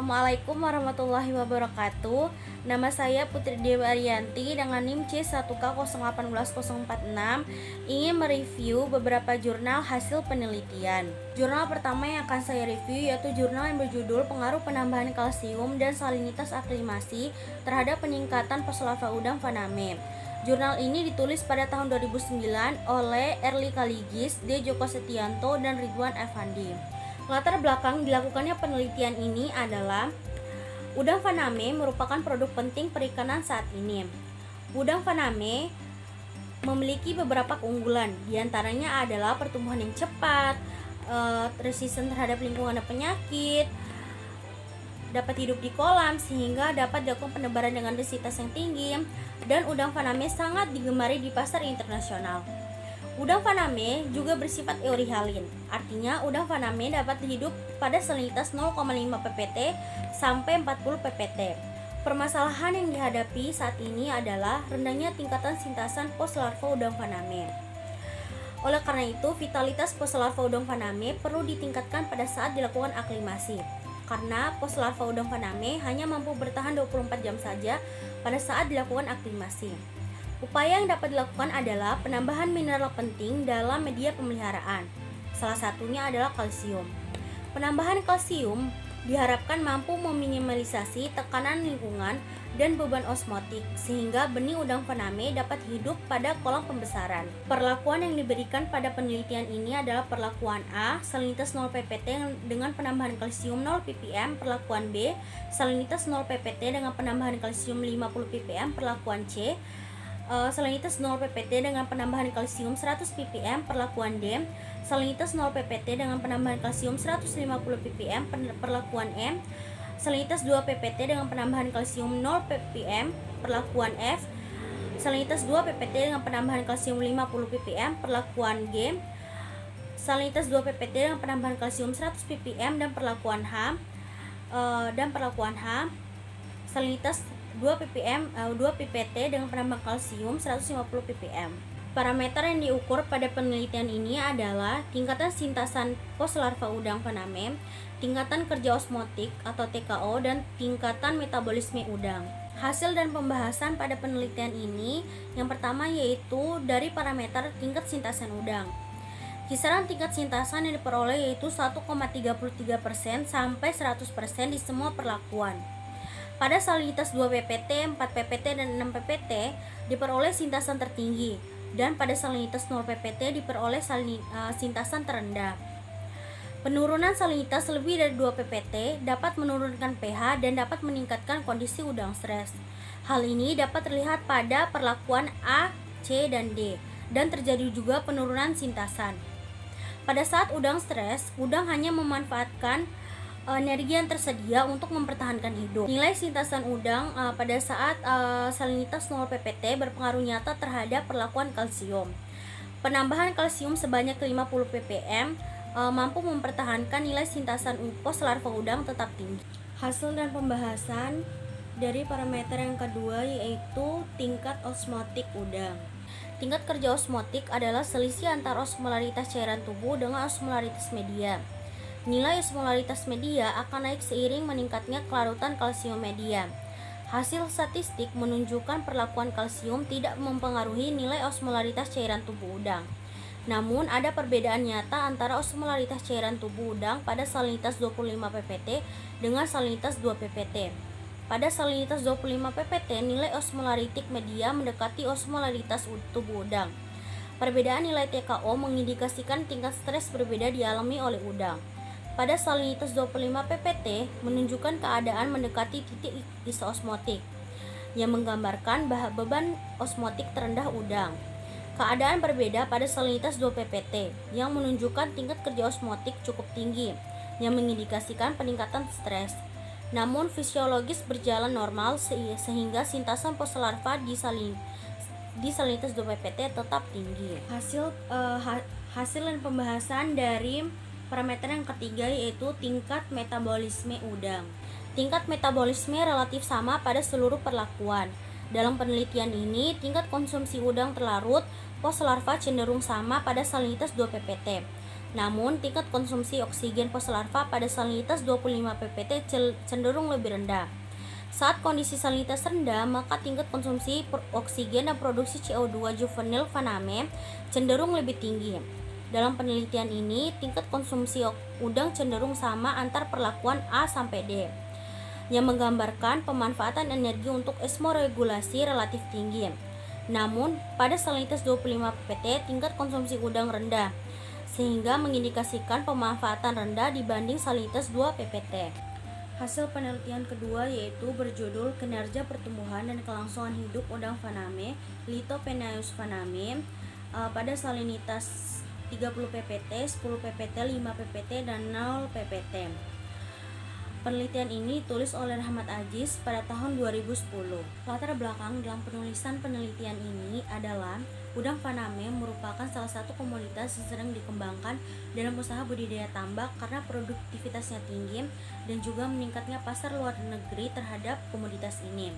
Assalamualaikum warahmatullahi wabarakatuh. Nama saya Putri Dewi Ariyanti dengan NIM C1K018046 ingin mereview beberapa jurnal hasil penelitian. Jurnal pertama yang akan saya review yaitu jurnal yang berjudul Pengaruh Penambahan Kalsium dan Salinitas Aklimasi terhadap Peningkatan Foslarva Udang Faname. Jurnal ini ditulis pada tahun 2009 oleh Erly Kaligis, D. Joko Setianto, dan Ridwan Effandi. Latar belakang dilakukannya penelitian ini adalah udang faname merupakan produk penting perikanan saat ini. Udang faname memiliki beberapa keunggulan, diantaranya adalah pertumbuhan yang cepat, resisten terhadap lingkungan dan penyakit, dapat hidup di kolam sehingga dapat dilakukan penebaran dengan densitas yang tinggi, dan udang faname sangat digemari di pasar internasional. Udang faname juga bersifat eurihalin, artinya udang faname dapat hidup pada salinitas 0,5 ppt sampai 40 ppt. Permasalahan yang dihadapi saat ini adalah rendahnya tingkatan sintasan poslarva udang faname. Oleh karena itu, vitalitas poslarva udang faname perlu ditingkatkan pada saat dilakukan aklimasi. Karena poslarva udang faname hanya mampu bertahan 24 jam saja pada saat dilakukan aklimasi. Upaya yang dapat dilakukan adalah penambahan mineral penting dalam media pemeliharaan. Salah satunya adalah kalsium. Penambahan kalsium diharapkan mampu meminimalisasi tekanan lingkungan dan beban osmotik sehingga benih udang faname dapat hidup pada kolam pembesaran. Perlakuan yang diberikan pada penelitian ini adalah perlakuan A, salinitas 0 ppt dengan penambahan kalsium 0 ppm, perlakuan B, salinitas 0 ppt dengan penambahan kalsium 50 ppm, perlakuan C, salinitas 0 ppt dengan penambahan kalsium 100 ppm, perlakuan D, salinitas 0 ppt dengan penambahan kalsium 150 ppm, perlakuan E, salinitas 2 ppt dengan penambahan kalsium 0 ppm, perlakuan F, salinitas 2 ppt dengan penambahan kalsium 50 ppm, perlakuan G, salinitas 2 ppt dengan penambahan kalsium 100 ppm, dan perlakuan H, salinitas 2 ppt dengan penambahan kalsium 150 ppm. Parameter yang diukur pada penelitian ini adalah tingkatan sintasan poslarva udang faname, tingkatan kerja osmotik atau TKO, dan tingkatan metabolisme udang. Hasil dan pembahasan pada penelitian ini yang pertama yaitu dari parameter tingkat sintasan udang. Kisaran tingkat sintasan yang diperoleh yaitu 1,33% sampai 100% di semua perlakuan. Pada salinitas 2 ppt, 4 ppt, dan 6 ppt diperoleh sintasan tertinggi, dan pada salinitas 0 ppt diperoleh sintasan terendah. Penurunan salinitas lebih dari 2 ppt dapat menurunkan pH dan dapat meningkatkan kondisi udang stres. Hal ini dapat terlihat pada perlakuan A, C, dan D, dan terjadi juga penurunan sintasan. Pada saat udang stres, udang hanya memanfaatkan energi yang tersedia untuk mempertahankan hidup. Nilai sintasan udang pada saat salinitas 0 ppt berpengaruh nyata terhadap perlakuan kalsium. Penambahan kalsium sebanyak 50 ppm mampu mempertahankan nilai sintasan poslarva udang tetap tinggi. Hasil dan pembahasan dari parameter yang kedua yaitu tingkat osmotik udang. Tingkat kerja osmotik adalah selisih antara osmolaritas cairan tubuh dengan osmolaritas media. Nilai osmolaritas media akan naik seiring meningkatnya kelarutan kalsium media. Hasil statistik menunjukkan perlakuan kalsium tidak mempengaruhi nilai osmolaritas cairan tubuh udang. Namun ada perbedaan nyata antara osmolaritas cairan tubuh udang pada salinitas 25 ppt dengan salinitas 2 ppt. Pada salinitas 25 ppt, nilai osmolaritik media mendekati osmolaritas tubuh udang. Perbedaan nilai TKO mengindikasikan tingkat stres berbeda dialami oleh udang. Pada salinitas 25 ppt menunjukkan keadaan mendekati titik isoosmotik yang menggambarkan beban osmotik terendah udang. Keadaan berbeda pada salinitas 2 ppt yang menunjukkan tingkat kerja osmotik cukup tinggi yang mengindikasikan peningkatan stres. Namun fisiologis berjalan normal sehingga sintasan poslarva di salinitas 2 ppt tetap tinggi. Hasil dan pembahasan dari parameter yang ketiga yaitu tingkat metabolisme udang. Tingkat metabolisme relatif sama pada seluruh perlakuan. Dalam penelitian ini, tingkat konsumsi udang terlarut poslarva cenderung sama pada salinitas 2 ppt. Namun, tingkat konsumsi oksigen poslarva pada salinitas 25 ppt cenderung lebih rendah. Saat kondisi salinitas rendah, maka tingkat konsumsi oksigen dan produksi CO2 juvenil Vaname cenderung lebih tinggi. Dalam penelitian ini, tingkat konsumsi udang cenderung sama antar perlakuan A sampai D, yang menggambarkan pemanfaatan energi untuk osmoregulasi relatif tinggi. Namun, pada salinitas 25 ppt, tingkat konsumsi udang rendah, sehingga mengindikasikan pemanfaatan rendah dibanding salinitas 2 ppt. Hasil penelitian kedua yaitu berjudul Kinerja Pertumbuhan dan Kelangsungan Hidup Udang Vaname, Lithopenaeus vaname, pada salinitas 30 ppt, 10 ppt, 5 ppt, dan 0 ppt. Penelitian ini ditulis oleh Rahmat Aziz pada tahun 2010. Latar belakang dalam penulisan penelitian ini adalah udang Vaname merupakan salah satu komoditas yang sering dikembangkan dalam usaha budidaya tambak karena produktivitasnya tinggi dan juga meningkatnya pasar luar negeri terhadap komoditas ini.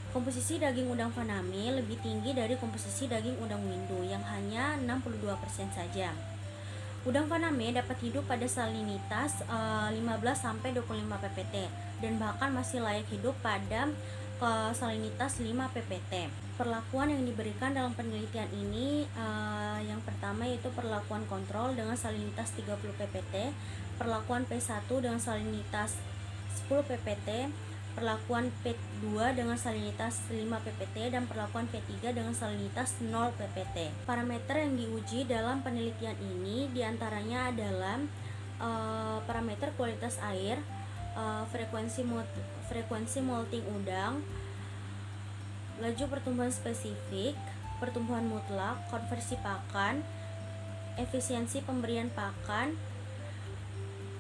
Komposisi daging udang Vaname lebih tinggi dari komposisi daging udang windu yang hanya 62% saja. Udang Vaname dapat hidup pada salinitas 15-25 ppt dan bahkan masih layak hidup pada salinitas 5 ppt. Perlakuan yang diberikan dalam penelitian ini yang pertama yaitu perlakuan kontrol dengan salinitas 30 ppt, perlakuan P1 dengan salinitas 10 ppt, perlakuan P2 dengan salinitas 5 ppt, dan perlakuan P3 dengan salinitas 0 ppt. Parameter yang diuji dalam penelitian ini diantaranya adalah parameter kualitas air, frekuensi molting udang, laju pertumbuhan spesifik, pertumbuhan mutlak, konversi pakan, efisiensi pemberian pakan,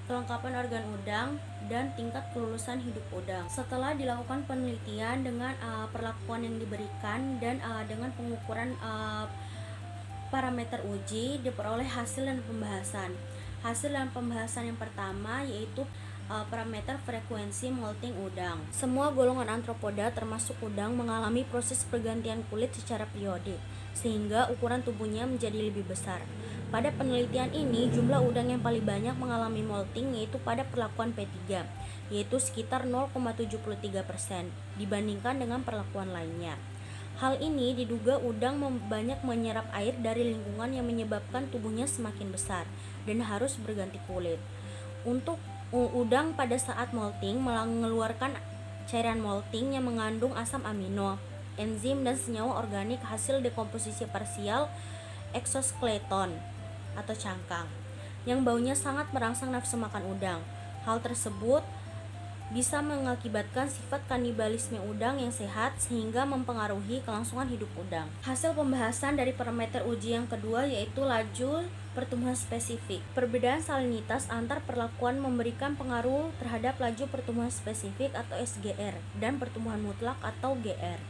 kelengkapan organ udang, dan tingkat kelulusan hidup udang. Setelah dilakukan penelitian dengan perlakuan yang diberikan dan dengan pengukuran parameter uji, diperoleh hasil dan pembahasan. Hasil dan pembahasan yang pertama yaitu parameter frekuensi molting udang. Semua golongan arthropoda termasuk udang mengalami proses pergantian kulit secara periodik, sehingga ukuran tubuhnya menjadi lebih besar. Pada penelitian ini, jumlah udang yang paling banyak mengalami molting yaitu pada perlakuan P3, yaitu sekitar 0,73% dibandingkan dengan perlakuan lainnya. Hal ini diduga udang banyak menyerap air dari lingkungan yang menyebabkan tubuhnya semakin besar dan harus berganti kulit. Untuk udang pada saat molting mengeluarkan cairan molting yang mengandung asam amino, enzim, dan senyawa organik hasil dekomposisi parsial eksoskeleton atau cangkang yang baunya sangat merangsang nafsu makan udang. Hal tersebut bisa mengakibatkan sifat kanibalisme udang yang sehat sehingga mempengaruhi kelangsungan hidup udang. Hasil pembahasan dari parameter uji yang kedua yaitu laju pertumbuhan spesifik. Perbedaan salinitas antar perlakuan memberikan pengaruh terhadap laju pertumbuhan spesifik atau SGR dan pertumbuhan mutlak atau GR.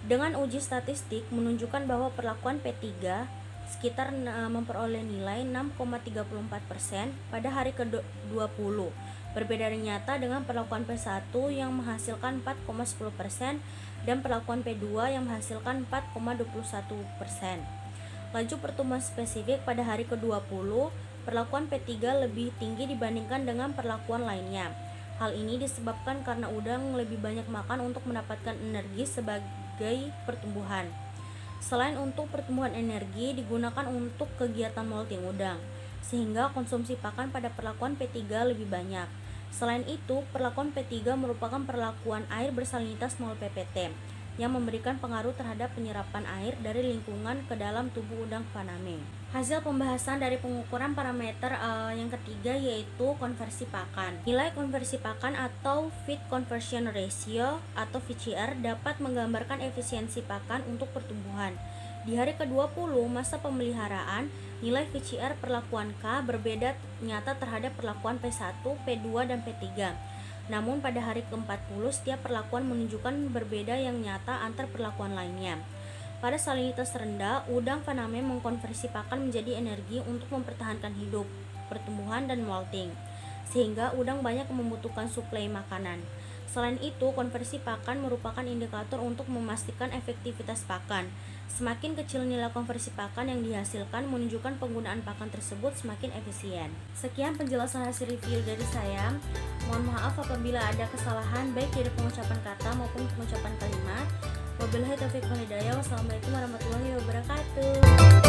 Dengan uji statistik menunjukkan bahwa perlakuan P3 sekitar memperoleh nilai 6,34% pada hari ke-20. Berbeda nyata dengan perlakuan P1 yang menghasilkan 4,10% dan perlakuan P2 yang menghasilkan 4,21%. Laju pertumbuhan spesifik pada hari ke-20, perlakuan P3 lebih tinggi dibandingkan dengan perlakuan lainnya. Hal ini disebabkan karena udang lebih banyak makan untuk mendapatkan energi sebagai pertumbuhan. Selain untuk pertumbuhan energi, digunakan untuk kegiatan molting udang, sehingga konsumsi pakan pada perlakuan P3 lebih banyak. Selain itu, perlakuan P3 merupakan perlakuan air bersalinitas 0 ppt yang memberikan pengaruh terhadap penyerapan air dari lingkungan ke dalam tubuh udang Vaname. Hasil pembahasan dari pengukuran parameter yang ketiga yaitu konversi pakan. Nilai konversi pakan atau Feed Conversion Ratio atau VCR dapat menggambarkan efisiensi pakan untuk pertumbuhan. Di hari ke-20 masa pemeliharaan, nilai VCR perlakuan K berbeda nyata terhadap perlakuan P1, P2, dan P3. Namun pada hari ke-40 setiap perlakuan menunjukkan berbeda yang nyata antar perlakuan lainnya. Pada salinitas rendah, udang Vaname mengkonversi pakan menjadi energi untuk mempertahankan hidup, pertumbuhan, dan molting, sehingga udang banyak membutuhkan suplai makanan. Selain itu, konversi pakan merupakan indikator untuk memastikan efektivitas pakan. Semakin kecil nilai konversi pakan yang dihasilkan menunjukkan penggunaan pakan tersebut semakin efisien. Sekian penjelasan hasil review dari saya. Mohon maaf apabila ada kesalahan baik dari pengucapan kata maupun pengucapan kalimat. Wabillahi taufiq wal hidayah. Wassalamualaikum warahmatullahi wabarakatuh.